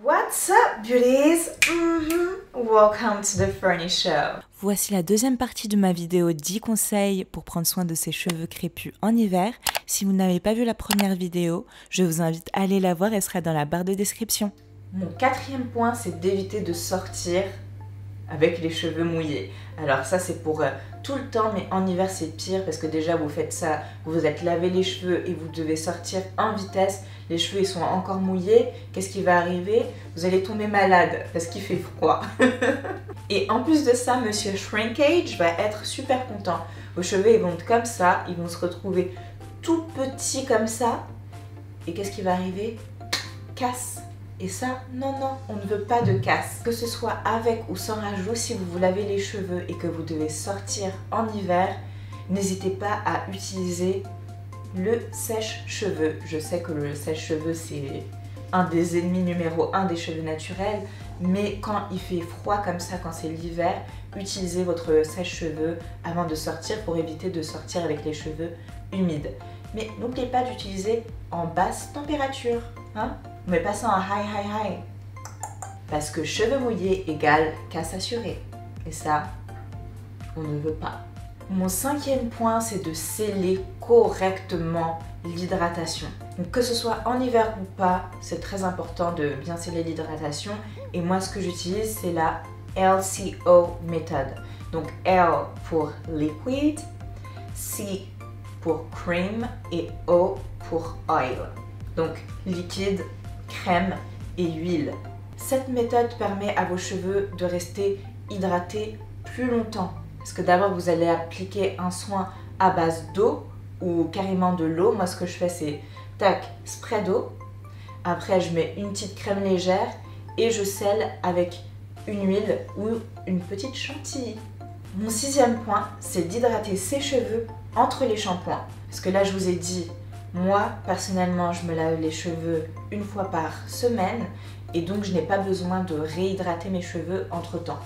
What's up, beauties? Welcome to the Fernie Show. Voici la deuxième partie de ma vidéo 10 conseils pour prendre soin de ses cheveux crépus en hiver. Si vous n'avez pas vu la première vidéo, je vous invite à aller la voir, elle sera dans la barre de description. Mon quatrième point, c'est d'éviter de sortir avec les cheveux mouillés. Alors ça c'est pour tout le temps, mais en hiver c'est pire parce que déjà vous faites ça, vous vous êtes lavé les cheveux et vous devez sortir en vitesse. Les cheveux ils sont encore mouillés, qu'est-ce qui va arriver? Vous allez tomber malade parce qu'il fait froid. Et en plus de ça, Monsieur Shrinkage va être super content. Vos cheveux ils vont être comme ça, ils vont se retrouver tout petits comme ça. Et qu'est-ce qui va arriver? Casse. Et ça, non, on ne veut pas de casse. Que ce soit avec ou sans rajout, si vous vous lavez les cheveux et que vous devez sortir en hiver, n'hésitez pas à utiliser le sèche-cheveux. Je sais que le sèche-cheveux, c'est un des ennemis numéro 1 des cheveux naturels, mais quand il fait froid comme ça, quand c'est l'hiver, utilisez votre sèche-cheveux avant de sortir pour éviter de sortir avec les cheveux humides. Mais n'oubliez pas d'utiliser en basse température, hein? Mais pas ça en high. Parce que cheveux mouillés égale casse assurée. Et ça, on ne veut pas. Mon cinquième point, c'est de sceller correctement l'hydratation. Donc que ce soit en hiver ou pas, c'est très important de bien sceller l'hydratation. Et moi, ce que j'utilise, c'est la LCO méthode. Donc L pour liquid, C pour cream et O pour oil. Donc liquide, crème et huile. Cette méthode permet à vos cheveux de rester hydratés plus longtemps. Parce que d'abord vous allez appliquer un soin à base d'eau ou carrément de l'eau. Moi ce que je fais c'est tac, spray d'eau. Après je mets une petite crème légère et je scelle avec une huile ou une petite chantilly. Mon sixième point, c'est d'hydrater ses cheveux entre les shampoings. Parce que là je vous ai dit, moi, personnellement, je me lave les cheveux une fois par semaine et donc je n'ai pas besoin de réhydrater mes cheveux entre temps.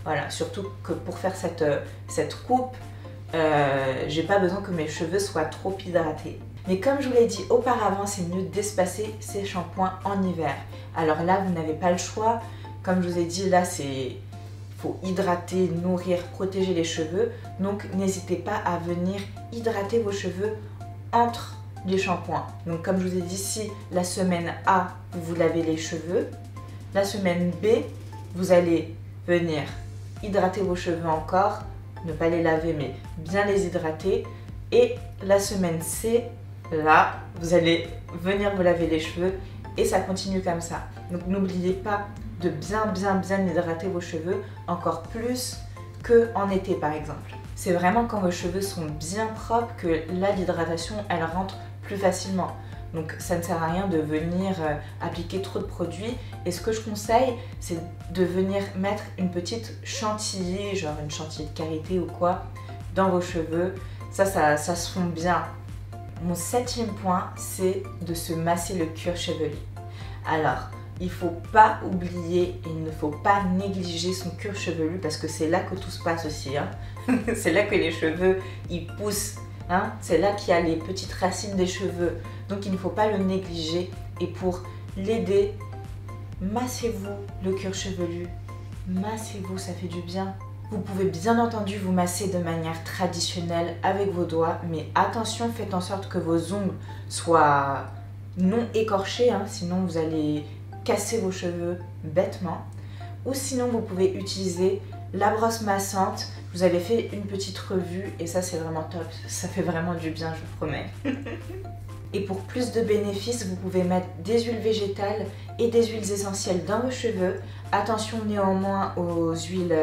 Voilà, surtout que pour faire cette coupe, j'ai pas besoin que mes cheveux soient trop hydratés. Mais comme je vous l'ai dit auparavant, c'est mieux d'espacer ces shampoings en hiver. Alors là, vous n'avez pas le choix. Comme je vous ai dit, là, faut hydrater, nourrir, protéger les cheveux. Donc n'hésitez pas à venir hydrater vos cheveux entre les shampoings. Donc comme je vous ai dit, si la semaine A, vous vous lavez les cheveux, la semaine B, vous allez venir hydrater vos cheveux encore, ne pas les laver mais bien les hydrater, et la semaine C, là, vous allez venir vous laver les cheveux et ça continue comme ça. Donc n'oubliez pas de bien hydrater vos cheveux, encore plus qu'en été par exemple. C'est vraiment quand vos cheveux sont bien propres que là l'hydratation elle rentre plus facilement. Donc ça ne sert à rien de venir appliquer trop de produits. Et ce que je conseille, c'est de venir mettre une petite chantilly, genre une chantilly de karité ou quoi, dans vos cheveux. Ça se fond bien. Mon septième point, c'est de se masser le cuir chevelu. Alors, il ne faut pas oublier, il ne faut pas négliger son cuir chevelu parce que c'est là que tout se passe aussi. Hein. C'est là que les cheveux, ils poussent. Hein, c'est là qu'il y a les petites racines des cheveux, donc il ne faut pas le négliger. Et pour l'aider, massez-vous le cuir chevelu, massez-vous, ça fait du bien. Vous pouvez bien entendu vous masser de manière traditionnelle avec vos doigts, mais attention, faites en sorte que vos ongles soient non écorchés, hein, sinon vous allez casser vos cheveux bêtement. Ou sinon vous pouvez utiliser la brosse massante. Vous avez fait une petite revue et ça c'est vraiment top, ça fait vraiment du bien, je vous promets. Et pour plus de bénéfices, vous pouvez mettre des huiles végétales et des huiles essentielles dans vos cheveux. Attention néanmoins aux huiles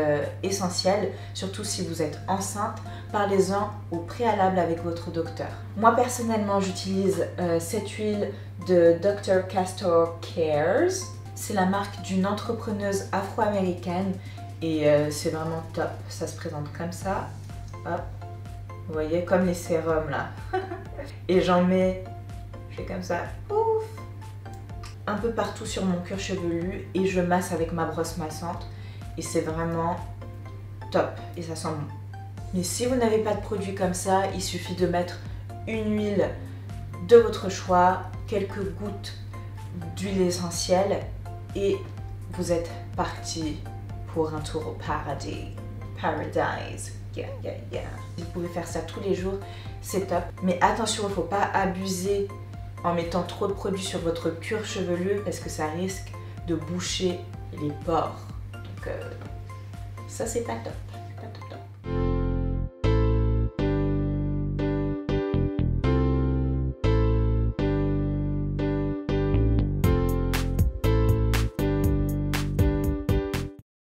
essentielles, surtout si vous êtes enceinte, parlez-en au préalable avec votre docteur. Moi personnellement j'utilise cette huile de Dr. Castor Cares. C'est la marque d'une entrepreneuse afro-américaine. Et c'est vraiment top, ça se présente comme ça, hop, vous voyez, comme les sérums là. Et j'en mets, je fais comme ça, ouf, un peu partout sur mon cuir chevelu et je masse avec ma brosse massante et c'est vraiment top et ça sent bon. Mais si vous n'avez pas de produit comme ça, il suffit de mettre une huile de votre choix, quelques gouttes d'huile essentielle et vous êtes parti pour un tour au paradis. Paradise. Yeah, yeah, yeah. Vous pouvez faire ça tous les jours, c'est top. Mais attention, il ne faut pas abuser en mettant trop de produits sur votre cuir chevelu parce que ça risque de boucher les pores. Donc ça, c'est pas top. Pas top, top.